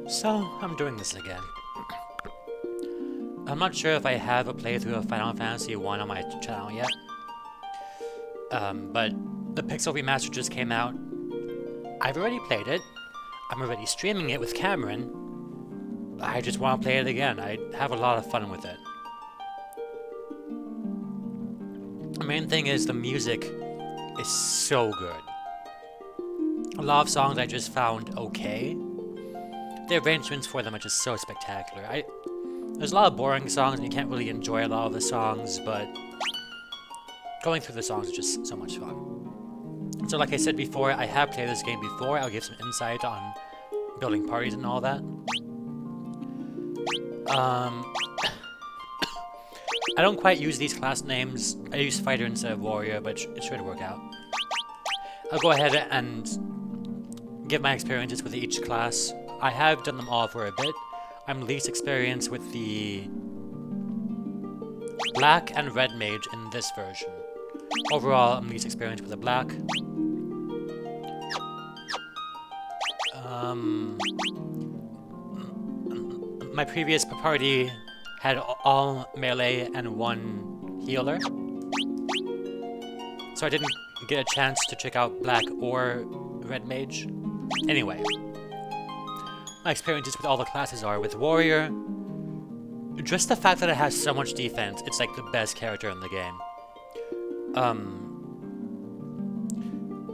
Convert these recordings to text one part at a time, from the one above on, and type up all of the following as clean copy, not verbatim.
So, I'm doing this again. I'm not sure if I have a playthrough of Final Fantasy 1 on my channel yet. But the Pixel Remaster just came out. I've already played it. I'm already streaming it with Cameron. I just want to play it again. I have a lot of fun with it. The main thing is the music is so good. A lot of songs I just found okay. The arrangements for them are just so spectacular. There's a lot of boring songs and you can't really enjoy a lot of the songs, but going through the songs is just so much fun. So like I said before, I have played this game before. I'll give some insight on building parties and all that. I don't quite use these class names. I use fighter instead of warrior, but it should work out. I'll go ahead and give my experiences with each class. I have done them all for a bit. I'm least experienced with the black and red mage in this version. Overall, I'm least experienced with the black. My previous party had all melee and one healer, so I didn't get a chance to check out black or red mage. Anyway, my experiences with all the classes are with warrior. Just the fact that it has so much defense, it's like the best character in the game.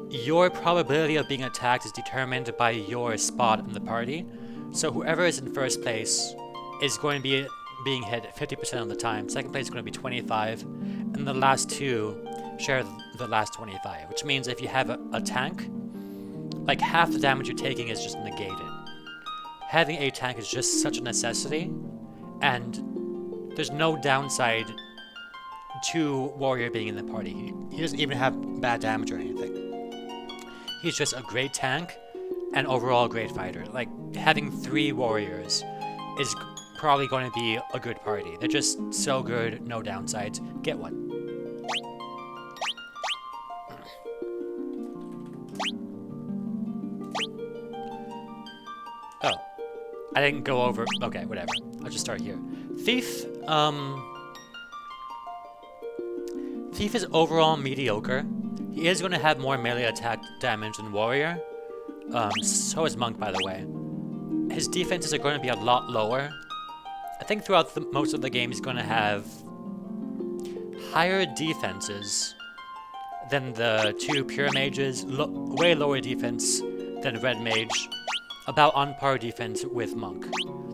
Your probability of being attacked is determined by your spot in the party. So whoever is in first place is going to be being hit 50% of the time. Second place is going to be 25, and the last two share the last 25, which means if you have a tank, like half the damage you're taking is just negated. Having a tank is just such a necessity, and there's no downside to warrior being in the party. He doesn't even have bad damage or anything. He's just a great tank and overall a great fighter. Like, having 3 warriors is probably going to be a good party. They're just so good, no downsides. Get one. Oh, I didn't go over. Okay, whatever. I'll just start here. Thief. Thief is overall mediocre. He is going to have more melee attack damage than warrior. So is monk, by the way. His defenses are going to be a lot lower. I think throughout most of the game he's going to have higher defenses than the 2 pure mages, way lower defense than red mage, about on par defense with monk.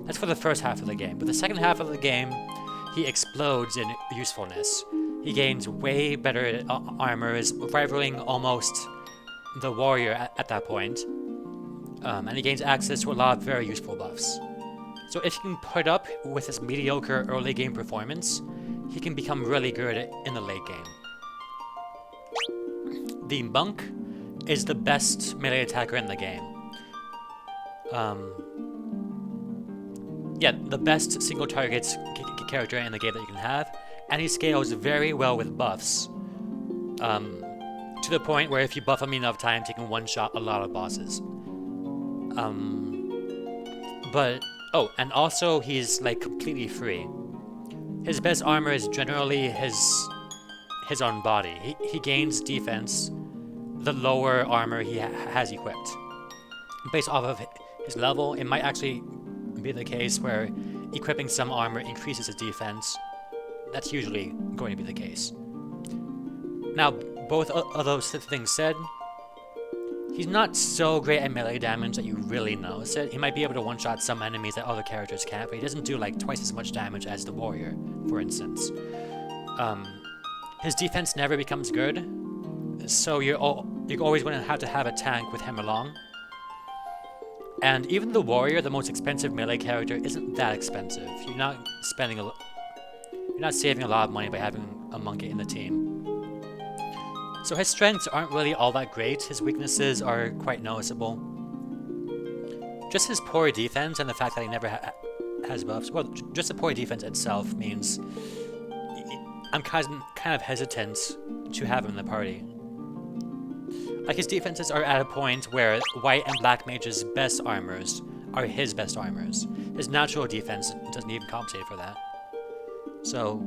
That's for the first half of the game. But the second half of the game, he explodes in usefulness. He gains way better armor, is rivaling almost the warrior at that point. And he gains access to a lot of very useful buffs. So if he can put up with his mediocre early game performance, he can become really good in the late game. The monk is the best melee attacker in the game. Yeah, the best single target character in the game that you can have, and he scales very well with buffs. To the point where if you buff him enough times, he can one-shot a lot of bosses. Oh, and also he's like completely free. His best armor is generally his own body. He gains defense the lower armor he has equipped. Based off of his level, it might actually be the case where equipping some armor increases his defense. That's usually going to be the case. Now, both of those things said, he's not so great at melee damage that you really notice it. He might be able to one-shot some enemies that other characters can't, but he doesn't do like twice as much damage as the warrior, for instance. His defense never becomes good, so you're always going to have a tank with him along. And even the warrior, the most expensive melee character, isn't that expensive. You're not saving a lot of money by having a monk in the team. So his strengths aren't really all that great. His weaknesses are quite noticeable. Just his poor defense and the fact that he never has buffs. Well, just the poor defense itself means I'm kind of hesitant to have him in the party. Like, his defenses are at a point where white and black mage's best armors are his best armors. His natural defense doesn't even compensate for that. So,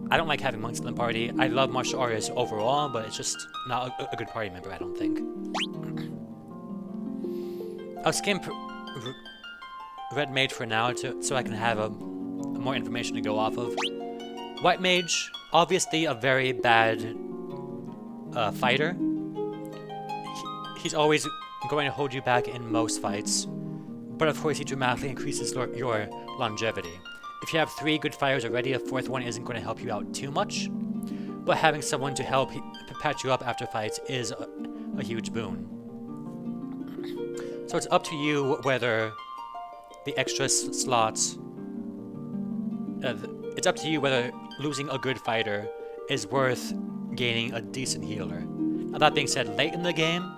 I don't like having monks in the party. I love martial artists overall, but it's just not a good party member, I don't think. I'll skimp red mage for now so I can have more information to go off of. White mage, obviously a very bad fighter. He's always going to hold you back in most fights, but of course he dramatically increases your longevity. If you have 3 good fighters already, a 4th one isn't going to help you out too much, but having someone to help patch you up after fights is a huge boon. So it's up to you whether the extra slots... it's up to you whether losing a good fighter is worth gaining a decent healer. Now, that being said, late in the game,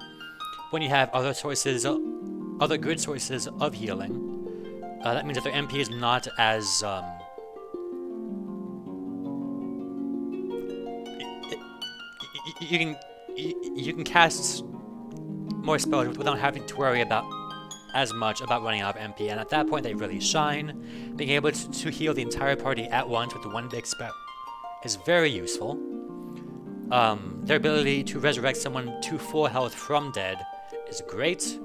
when you have other good sources of healing, that means that their MP is not as you can cast more spells without having to worry as much about running out of MP, and at that point they really shine. Being able to heal the entire party at once with the one big spell is very useful. Their ability to resurrect someone to full health from dead is great.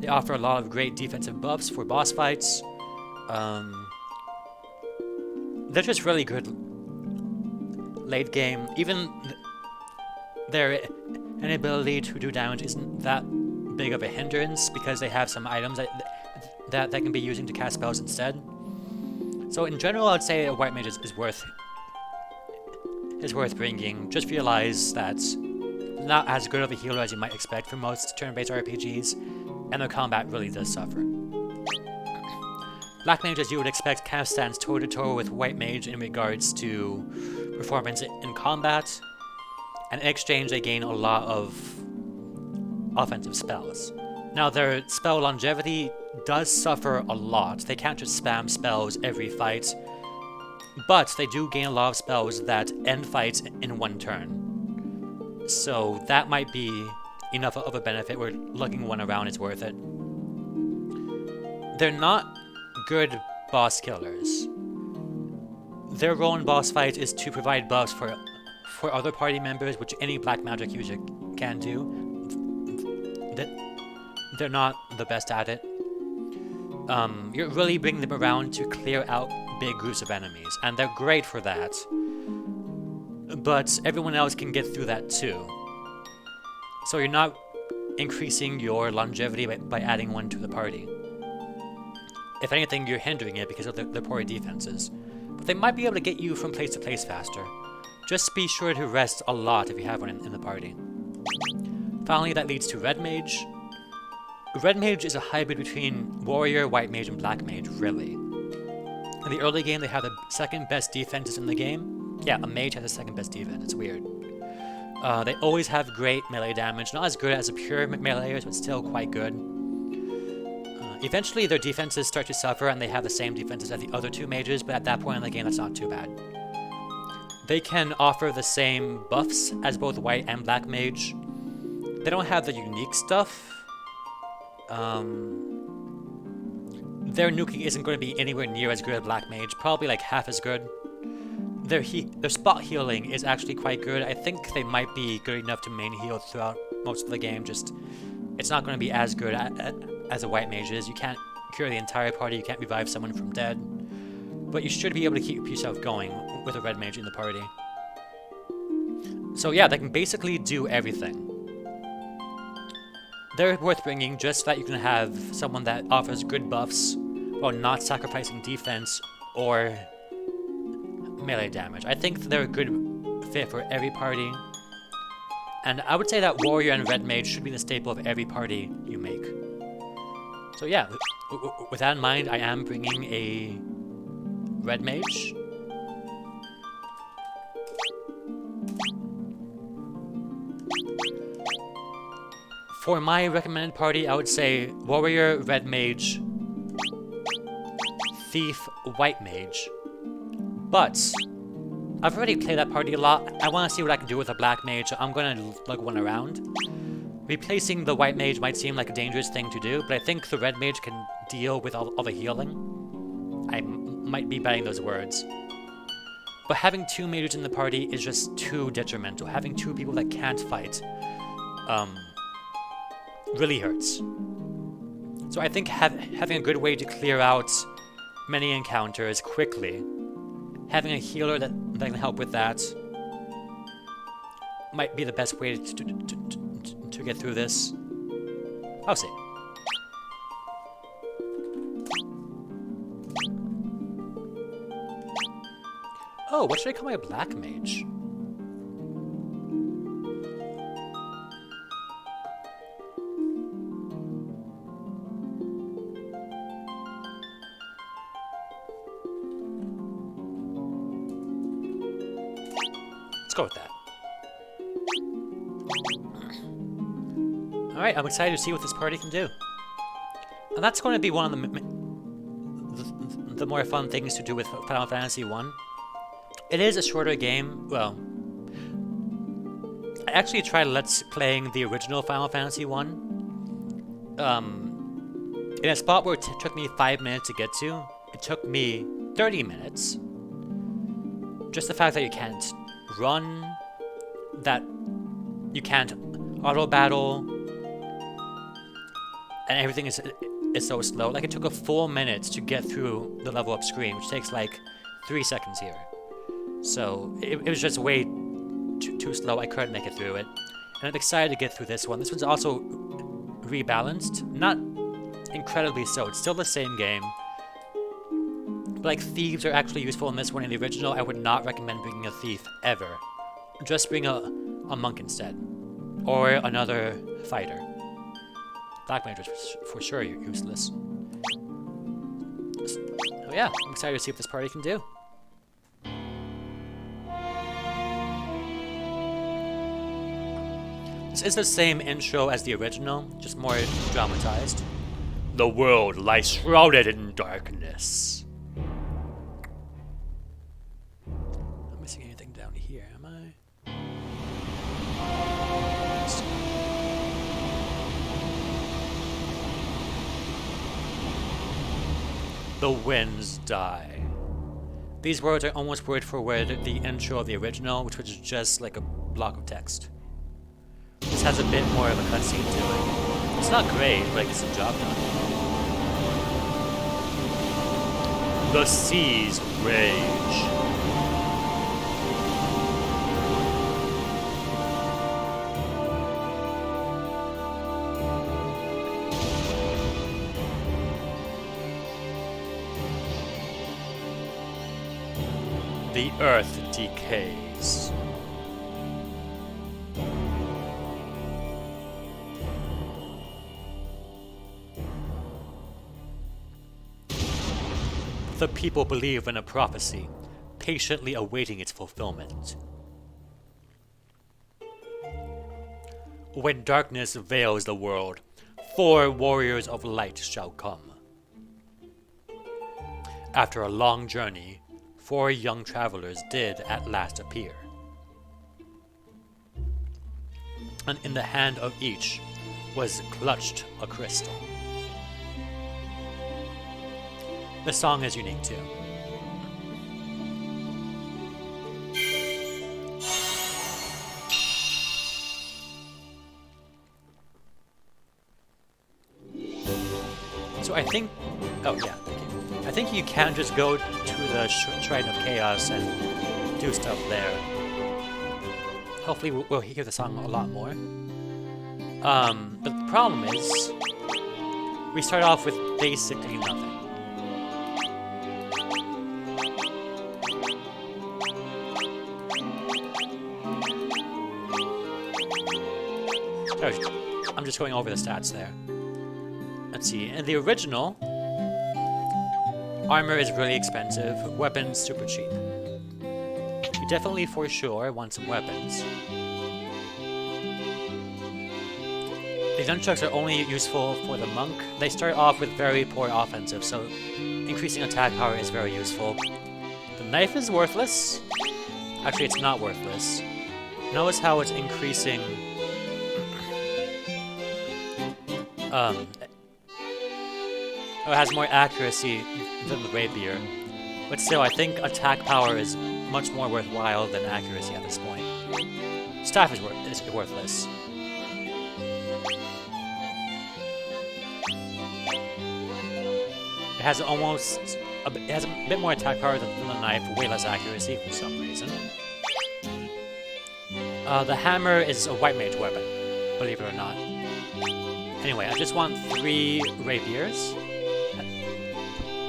They offer a lot of great defensive buffs for boss fights. They're just really good late game. Even their inability to do damage isn't that big of a hindrance because they have some items that can be using to cast spells instead. So in general, I'd say a white mage is worth bringing. Just realize that not as good of a healer as you might expect for most turn-based RPGs, and their combat really does suffer. Black mage, as you would expect, kind of stands toe-to-toe with white mage in regards to performance in combat, and in exchange they gain a lot of offensive spells. Now, their spell longevity does suffer a lot. They can't just spam spells every fight, but they do gain a lot of spells that end fights in one turn. So that might be enough of a benefit where looking one around is worth it. They're not good boss killers. Their role in boss fights is to provide buffs for other party members, which any black magic user can do. They're not the best at it. You're really bringing them around to clear out big groups of enemies, and they're great for that. But everyone else can get through that too. So you're not increasing your longevity by adding one to the party. If anything, you're hindering it because of the poor defenses. But they might be able to get you from place to place faster. Just be sure to rest a lot if you have one in the party. Finally, that leads to red mage. Red mage is a hybrid between warrior, white mage, and black mage, really. In the early game, they have the second best defenses in the game. Yeah, a mage has the second best defense. It's weird. They always have great melee damage. Not as good as the pure meleeers, but still quite good. Eventually, their defenses start to suffer, and they have the same defenses as the other two mages, but at that point in the game, that's not too bad. They can offer the same buffs as both white and black mage. They don't have the unique stuff. Their nuking isn't going to be anywhere near as good as black mage, probably like half as good. Their spot healing is actually quite good. I think they might be good enough to main heal throughout most of the game, just it's not going to be as good as a white mage is. You can't cure the entire party, you can't revive someone from dead, but you should be able to keep yourself going with a red mage in the party. So yeah, they can basically do everything. They're worth bringing just so that you can have someone that offers good buffs while not sacrificing defense or melee damage. I think they're a good fit for every party. And I would say that warrior and red mage should be the staple of every party you make. So yeah, with that in mind, I am bringing a red mage. For my recommended party, I would say warrior, red mage, thief, white mage. But I've already played that party a lot. I want to see what I can do with a black mage, so I'm going to lug one around. Replacing the white mage might seem like a dangerous thing to do, but I think the red mage can deal with all the healing. I might be betting those words. But having 2 mages in the party is just too detrimental. Having 2 people that can't fight really hurts. So I think having a good way to clear out many encounters quickly, having a healer that can help with that, might be the best way to get through this. I'll see. Oh, what should I call my black mage? Let's go with that. Alright, I'm excited to see what this party can do. And that's going to be one of the more fun things to do with Final Fantasy 1. It is a shorter game. Well, I actually tried Let's playing the original Final Fantasy 1. In a spot where it took me 5 minutes to get to, it took me 30 minutes. Just the fact that you can't run, that you can't auto-battle, and everything is so slow. Like, it took a full minute to get through the level up screen, which takes like 3 seconds here. So it was just way too slow. I couldn't make it through it. And I'm excited to get through this one. This one's also rebalanced. Not incredibly so. It's still the same game. But like, thieves are actually useful in this one. In the original, I would not recommend bringing a thief ever. Just bring a monk instead. Or another fighter. Black mage is for sure useless. So yeah, I'm excited to see what this party can do. This is the same intro as the original, just more dramatized. The world lies shrouded in darkness. Not missing anything down here, am I? The winds die. These words are almost word for word the intro of the original, which was just like a block of text. This has a bit more of a cutscene to it. It's not great, but it gets the job done. The seas rage. The earth decays. The people believe in a prophecy, patiently awaiting its fulfillment. When darkness veils the world, 4 warriors of light shall come. After a long journey, 4 young travelers did at last appear. And in the hand of each was clutched a crystal. The song is unique too. So I think, oh yeah, thank you. I think you can just go to the Shrine of Chaos and do stuff there. Hopefully we'll hear the song a lot more. But the problem is, we start off with basically nothing. I'm just going over the stats there. Let's see. In the original, armor is really expensive, weapons super cheap. You definitely for sure want some weapons. The nunchucks are only useful for the monk. They start off with very poor offensive, so increasing attack power is very useful. The knife is worthless. Actually, it's not worthless. Notice how it's increasing it has more accuracy than the rapier. But still, I think attack power is much more worthwhile than accuracy at this point. Staff is worthless. It has it has a bit more attack power than the knife, way less accuracy for some reason. The hammer is a white mage weapon, believe it or not. Anyway, I just want 3 rapiers.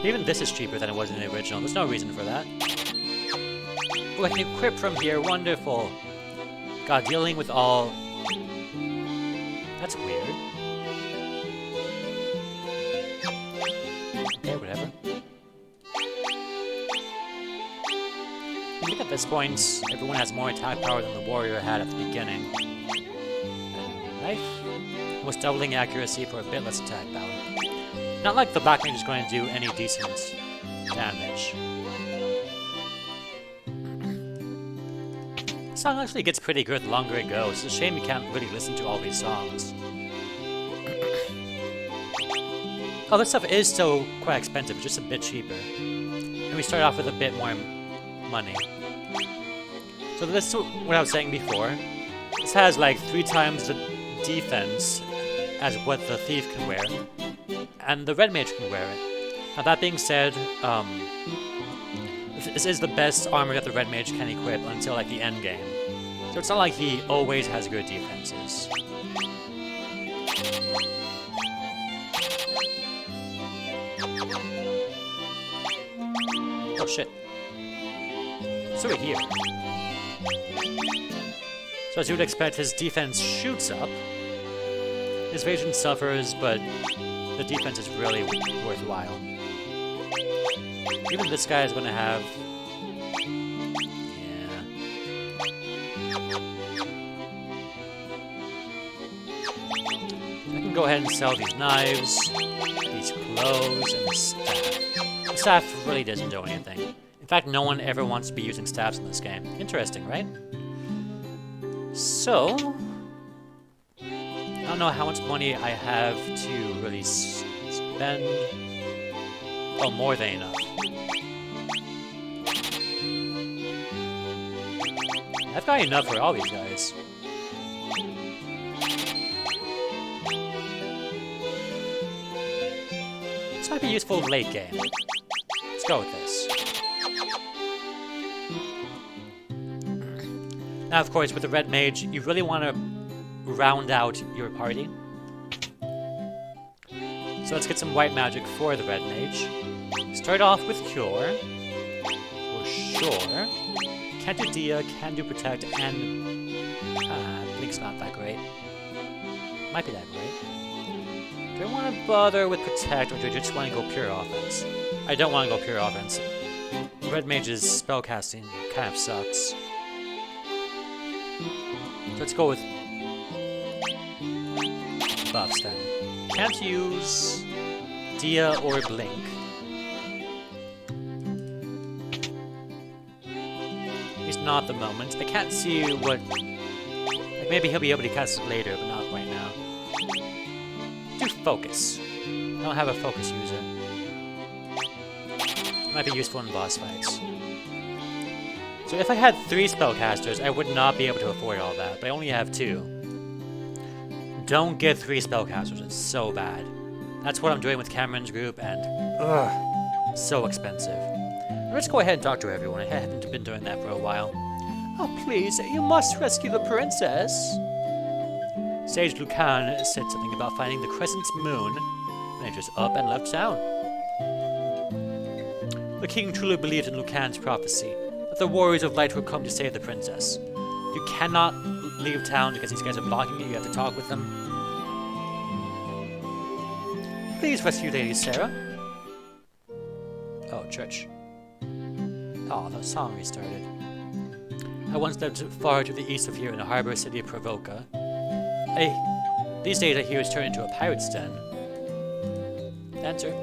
Even this is cheaper than it was in the original. There's no reason for that. Oh, I can equip from here. Wonderful. God, dealing with all... That's weird. Okay, whatever. I think at this point, everyone has more attack power than the warrior had at the beginning. And knife. Almost doubling accuracy for a bit less attack power. Not like the black mage is going to do any decent damage. The song actually gets pretty good the longer it goes. It's a shame you can't really listen to all these songs. Oh, this stuff is still quite expensive, just a bit cheaper. And we start off with a bit more money. So this is what I was saying before. This has like 3 times the defense as what the thief can wear. And the red mage can wear it. Now that being said, this is the best armor that the red mage can equip until like the end game. So it's not like he always has good defenses. Oh shit. So we're here. So as you would expect, his defense shoots up. His evasion suffers, but the defense is really worthwhile. Even this guy is going to have... Yeah. I can go ahead and sell these knives, these clothes, and the staff. The staff really doesn't do anything. In fact, no one ever wants to be using staffs in this game. Interesting, right? So... I don't know how much money I have to really spend. Oh, more than enough. I've got enough for all these guys. This might be useful late game. Let's go with this. Now, of course, with the red mage, you really want to round out your party. So let's get some white magic for the red mage. Start off with cure, for sure. Can't do dia, can do protect, and Blink's not that great. Might be that great. Do I want to bother with protect, or do I just want to go pure offense? I don't want to go pure offense. Red mage's spellcasting kind of sucks. So let's go with buffs then. Can't use dia or blink. At least not at the moment. I can't see what... Like maybe he'll be able to cast it later, but not right now. Do focus. I don't have a focus user. Might be useful in boss fights. So if I had 3 spellcasters, I would not be able to afford all that, but I only have 2. Don't get 3 spellcasters, it's so bad. That's what I'm doing with Cameron's group, and ugh, so expensive. Let's go ahead and talk to everyone. I haven't been doing that for a while. Oh, please, you must rescue the princess. Sage Lucan said something about finding the crescent moon, and I just up and left town. The king truly believed in Lucan's prophecy, that the warriors of light would come to save the princess. You cannot leave town because these guys are blocking you. You have to talk with them. Please rescue Lady Sarah. Oh, church. Oh, the song restarted. I once lived far to the east of here in the harbor city of Provoca. These days I hear it's turned into a pirate's den. Dancer.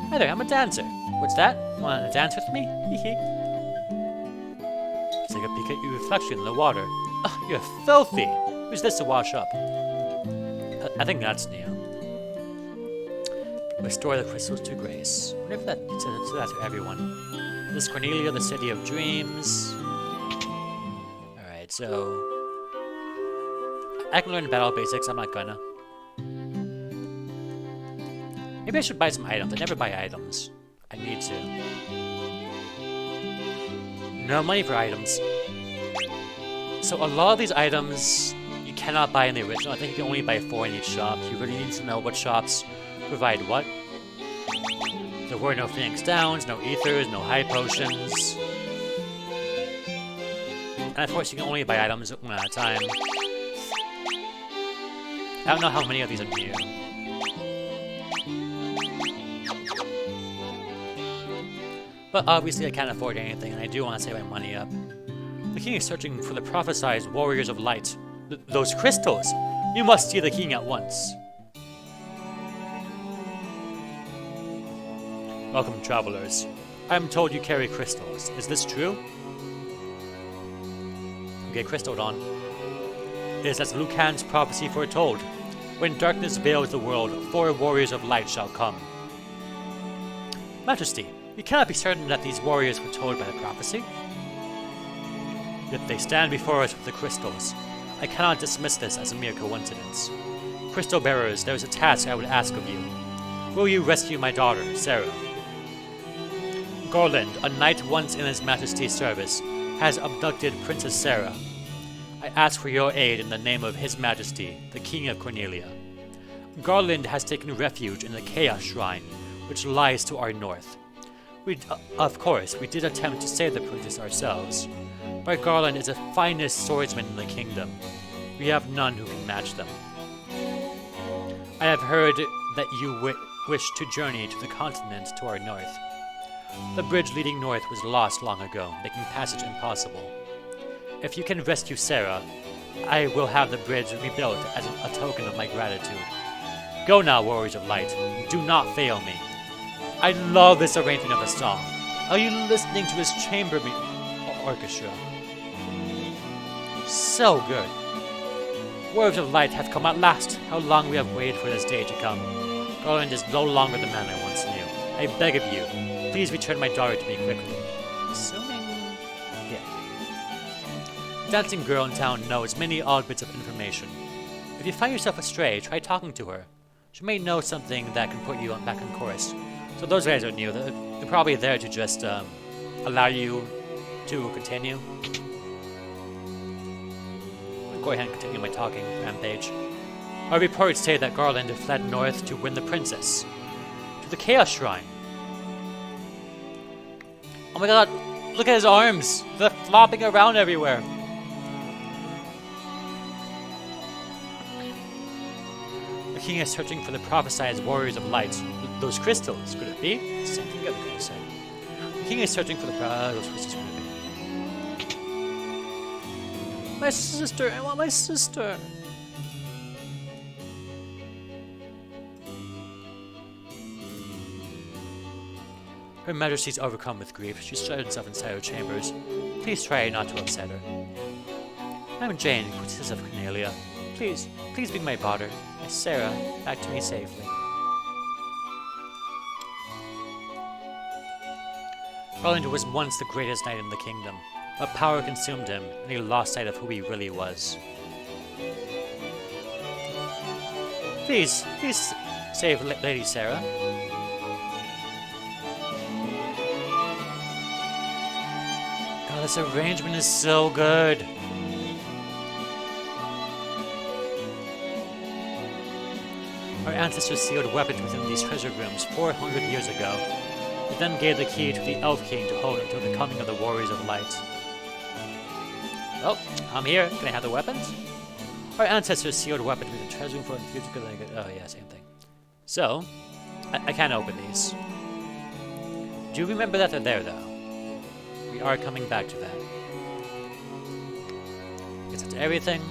Hi there, I'm a dancer. What's that? Wanna dance with me? Hee. Take a peek at your reflection in the water. Oh, you're filthy! Who's this to wash up? I think that's Neo. Restore the crystals to grace. I wonder if that says that to everyone. This is Cornelia, the city of dreams. Alright, so... I can learn battle basics, I'm not gonna. Maybe I should buy some items. I never buy items. I need to. No money for items. So a lot of these items you cannot buy in the original. I think you can only buy 4 in each shop. You really need to know what shops provide what. There were no Phoenix Downs, no Ethers, no High Potions. And of course you can only buy items one at a time. I don't know how many of these are new. But obviously I can't afford anything, and I do want to save my money up. The king is searching for the prophesied warriors of light. Those crystals! You must see the king at once. Welcome, travelers. I am told you carry crystals. Is this true? Okay, crystal dawn. It is as Lucan's prophecy foretold. When darkness veils the world, 4 warriors of light shall come. Majesty, you cannot be certain that these warriors were told by the prophecy. Yet they stand before us with the crystals. I cannot dismiss this as a mere coincidence. Crystal bearers, there is a task I would ask of you. Will you rescue my daughter, Sarah? Garland, a knight once in His Majesty's service, has abducted Princess Sarah. I ask for your aid in the name of His Majesty, the King of Cornelia. Garland has taken refuge in the Chaos Shrine, which lies to our north. Of course, we did attempt to save the princess ourselves, but Garland is the finest swordsman in the kingdom. We have none who can match them. I have heard that you wish to journey to the continent to our north. The bridge leading north was lost long ago, making passage impossible. If you can rescue Sarah, I will have the bridge rebuilt as a token of my gratitude. Go now, warriors of light. Do not fail me. I love this arrangement of the song. Are you listening to his chamber orchestra? So good. Warriors of light have come at last. How long we have waited for this day to come. Garland is no longer the man I once knew. I beg of you, please return my daughter to me quickly. Assuming... yeah. The dancing girl in town knows many odd bits of information. If you find yourself astray, try talking to her. She may know something that can put you back on course. So those guys are new. They're probably there to just allow you to continue. I'll go ahead and continue my talking rampage. Our reports say that Garland fled north to win the princess. To the Chaos Shrine. Oh my god, look at his arms! They're flopping around everywhere. The king is searching for the prophesied warriors of light. Those crystals, could it be? Same thing the other guy said. The king is searching for the those crystals, could it be? My sister, I want my sister. Her Majesty's overcome with grief. She shut herself inside her chambers. Please try not to upset her. I'm Jane, Princess of Cornelia. Please bring my daughter, Miss Sarah, back to me safely. Garland was once the greatest knight in the kingdom, but power consumed him, and he lost sight of who he really was. Please save Lady Sarah. God, this arrangement is so good. Our ancestors sealed weapons within these treasure rooms 400 years ago. They then gave the key to the Elf King to hold until the coming of the Warriors of Light. Oh, I'm here. Can I have the weapons? Our ancestors sealed weapons within treasure room for the future. Oh yeah, same thing. So, I can't open these. Do you remember that they're there, though? We are coming back to that. Guess that's everything.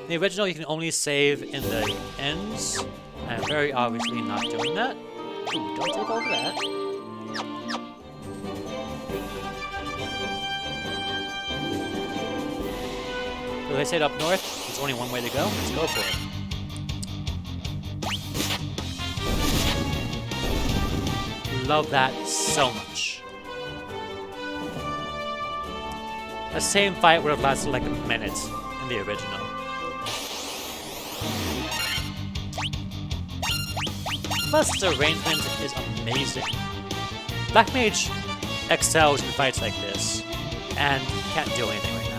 In the original, you can only save in the ends. I'm very obviously not doing that. Ooh, don't take over that. So they said up north, there's only one way to go. Let's go for it. love that so much. The same fight would have lasted like a minute in the original. Plus, the arrangement is amazing. Black Mage excels in fights like this, and can't do anything right now.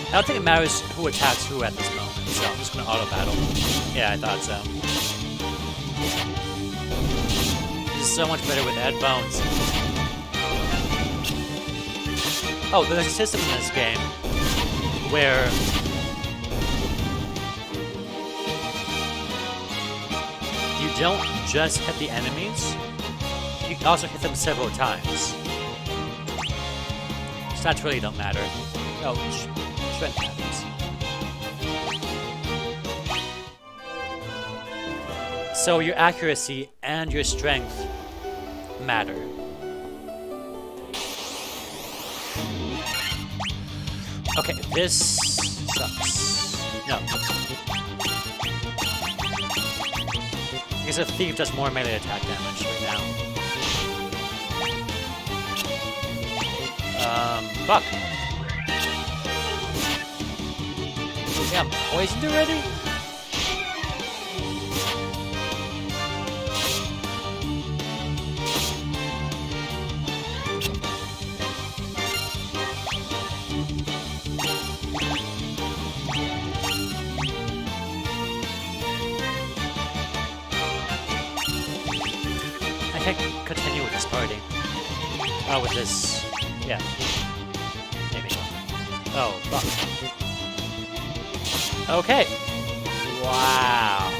I don't think it matters who attacks who at this moment, so I'm just gonna auto battle. Yeah, I thought so. This is so much better with headphones. Oh, there's a system in this game where you don't just hit the enemies, you can also hit them several times. Stats really don't matter. Oh, strength happens. So your accuracy and your strength matter. Okay, this sucks. No. Because a thief does more melee attack damage right now. Fuck. Yeah, I'm poisoned already? I can't continue with this party. Oh, with this... yeah. Maybe. Oh, fuck. Okay. Wow.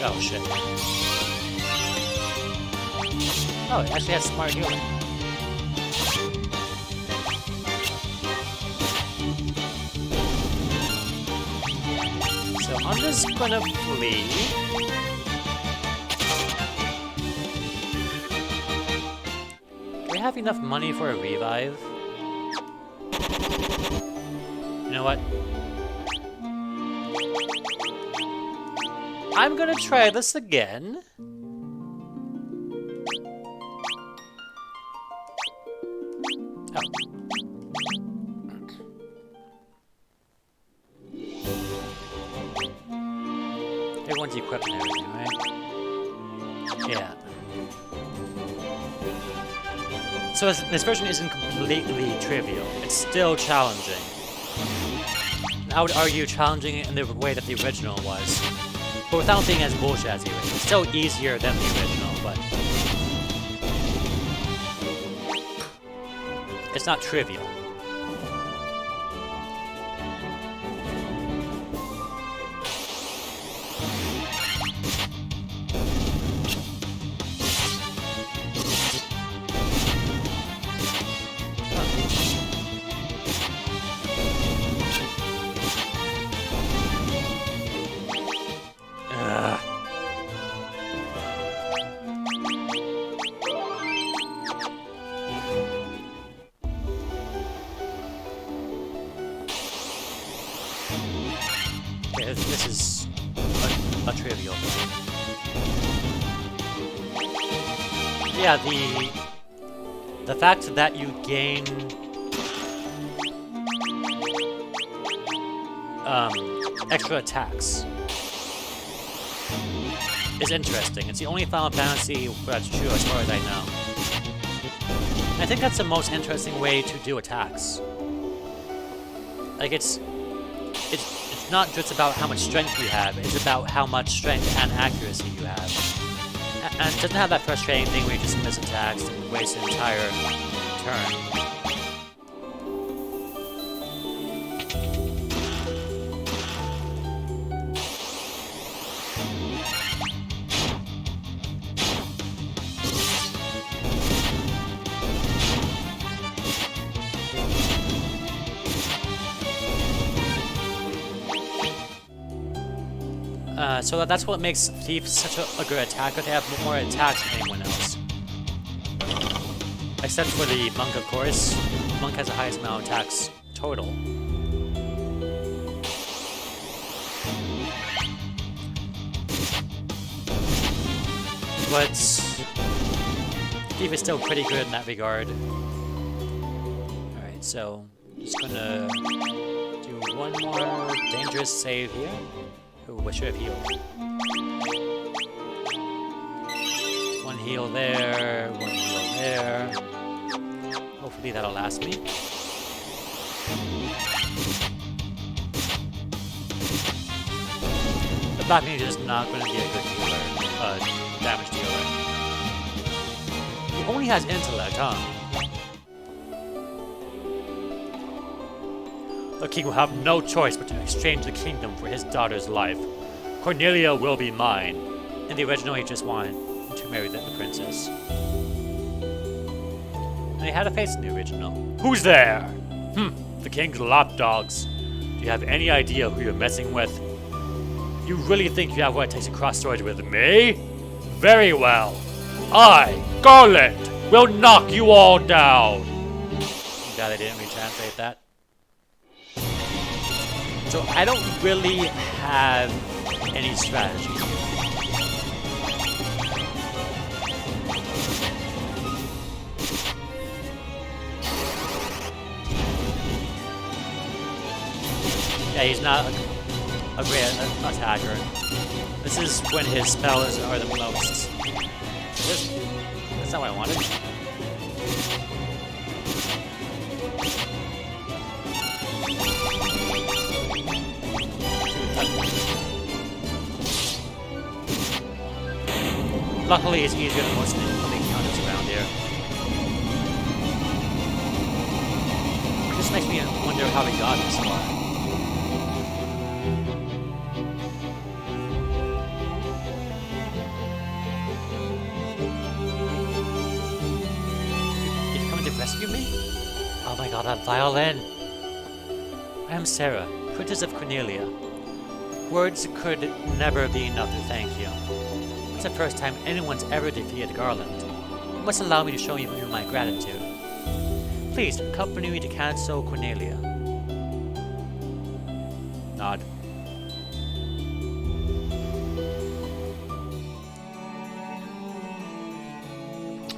Oh, shit. Oh, it actually has smart healing. So I'm just gonna flee. Do we have enough money for a revive? You know what? I'm gonna try this again. Oh. Everyone's equipped and everything, right? Yeah. So this version isn't completely trivial. It's still challenging. And I would argue challenging it in the way that the original was. But without being as bullshit as the original. It's still easier than the original, but... it's not trivial. This is a trivial thing. Yeah, the fact that you gain extra attacks is interesting. It's the only Final Fantasy where that's true as far as I know. I think that's the most interesting way to do attacks. Like it's not just about how much strength you have, it's about how much strength and accuracy you have. And it doesn't have that frustrating thing where you just miss attacks and waste an entire turn. So that's what makes Thief such a good attacker. They have more attacks than anyone else. Except for the Monk, of course. The Monk has the highest amount of attacks total. But Thief is still pretty good in that regard. Alright, so just gonna do one more dangerous save here. Ooh, I should have healed. One heal there, one heal there. Hopefully that'll last me. The Black Ninja is not going to be a good healer, damage dealer. He only has intellect, huh? The king will have no choice but to exchange the kingdom for his daughter's life. Cornelia will be mine. In the original, he just wanted to marry the princess. And he had a face in the original. Who's there? The king's lapdogs. Do you have any idea who you're messing with? You really think you have what it takes to cross swords with me? Very well. I, Garland, will knock you all down. I'm glad I didn't retranslate that. So I don't really have any strategy. Yeah, he's not a great attacker. This is when his spells are the most. That's not what I wanted. Luckily, it's easier than most of the encounters around here. It just makes me wonder how he got this far. Rescue me? Oh my god, that violin! I am Sarah, Princess of Cornelia. Words could never be enough to thank you. It's the first time anyone's ever defeated Garland. You must allow me to show you my gratitude. Please, accompany me to Castle Cornelia. Nod.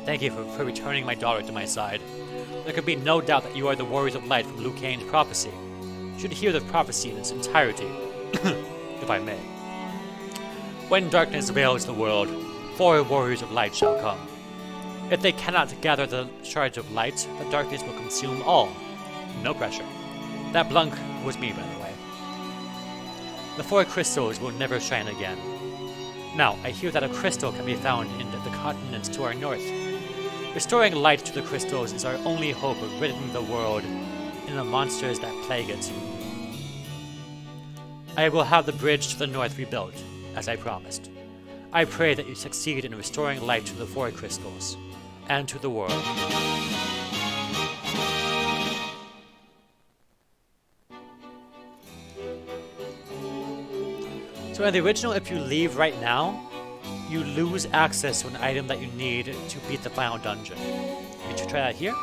Thank you for returning my daughter to my side. There can be no doubt that you are the warriors of light from Liu Kang's prophecy. You should hear the prophecy in its entirety, if I may. When darkness veils the world, 4 warriors of light shall come. If they cannot gather the shards of light, the darkness will consume all. No pressure. That blunk was me, by the way. The 4 crystals will never shine again. Now, I hear that a crystal can be found in the continents to our north. Restoring light to the crystals is our only hope of ridding the world and the monsters that plague it. I will have the bridge to the north rebuilt, as I promised. I pray that you succeed in restoring light to the 4 crystals, and to the world. So in the original, if you leave right now, you lose access to an item that you need to beat the final dungeon. You should try that here.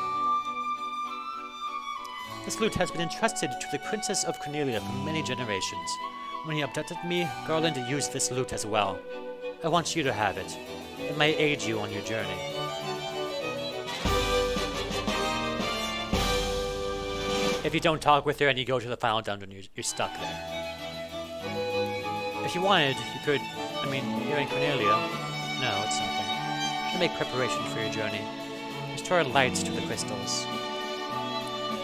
This flute has been entrusted to the Princess of Cornelia for many generations. When he abducted me, Garland used this lute as well. I want you to have it. It may aid you on your journey. If you don't talk with her and you go to the final dungeon, you're stuck there. If you wanted, you could, you're in Cornelia. No, it's something. To make preparation for your journey. Restore light to the crystals.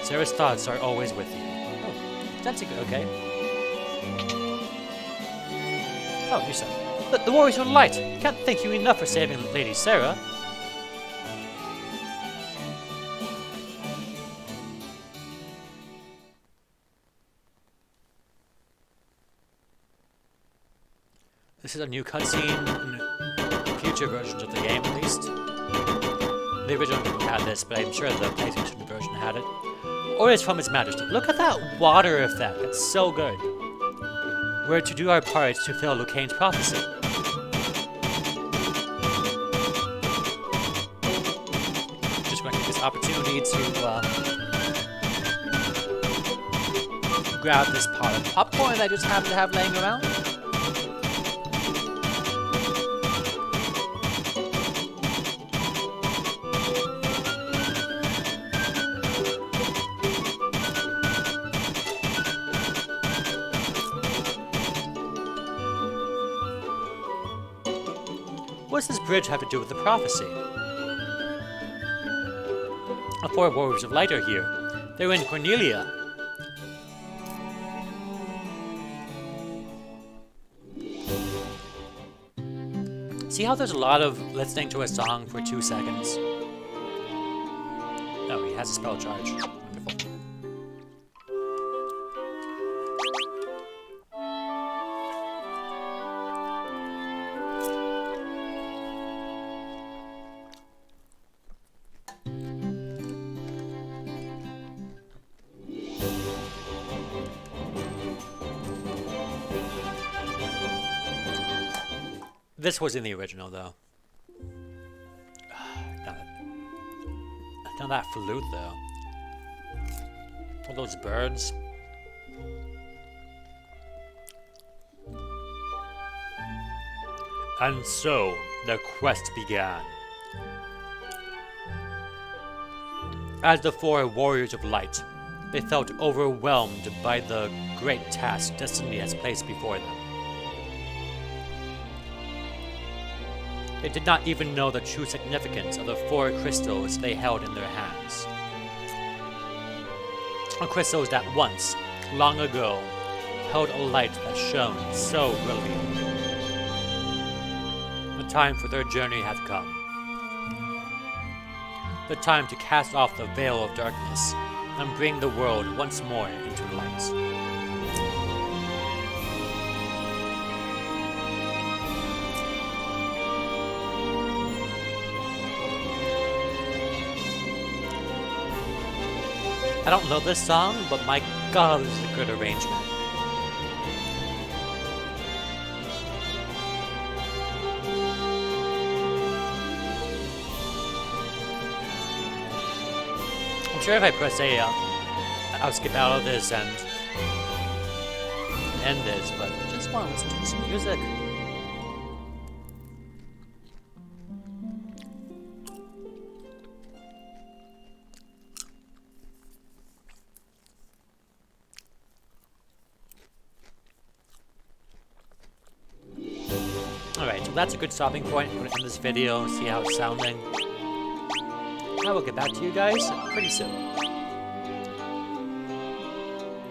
Sarah's thoughts are always with you. Oh, that's okay. Oh, you said. The warriors of light! Can't thank you enough for saving Lady Sarah. This is a new cutscene in future versions of the game, at least. The original didn't have this, but I'm sure the PlayStation version had it. Orders from His Majesty. Look at that water effect. It's so good. We're to do our part to fill Lucaine's prophecy. Just want to take this opportunity to grab this pot of popcorn I just happen to have laying around. What does this bridge have to do with the prophecy? The 4 warriors of light are here. They're in Corneria. See how there's a lot of listening to a song for 2 seconds? Oh, he has a spell charge. Wonderful. This was in the original, though. Now that flute, though. All those birds. And so, the quest began. As the 4 warriors of light, they felt overwhelmed by the great task destiny has placed before them. They did not even know the true significance of the 4 crystals they held in their hands. Crystals that once, long ago, held a light that shone so brilliantly. The time for their journey had come. The time to cast off the veil of darkness and bring the world once more into light. I don't know this song, but my god, this is a good arrangement. I'm sure if I press A, I'll skip out of this and end this, but I just want to listen to some music. Alright, so that's a good stopping point. I'm going to end this video, see how it's sounding. I will get back to you guys pretty soon.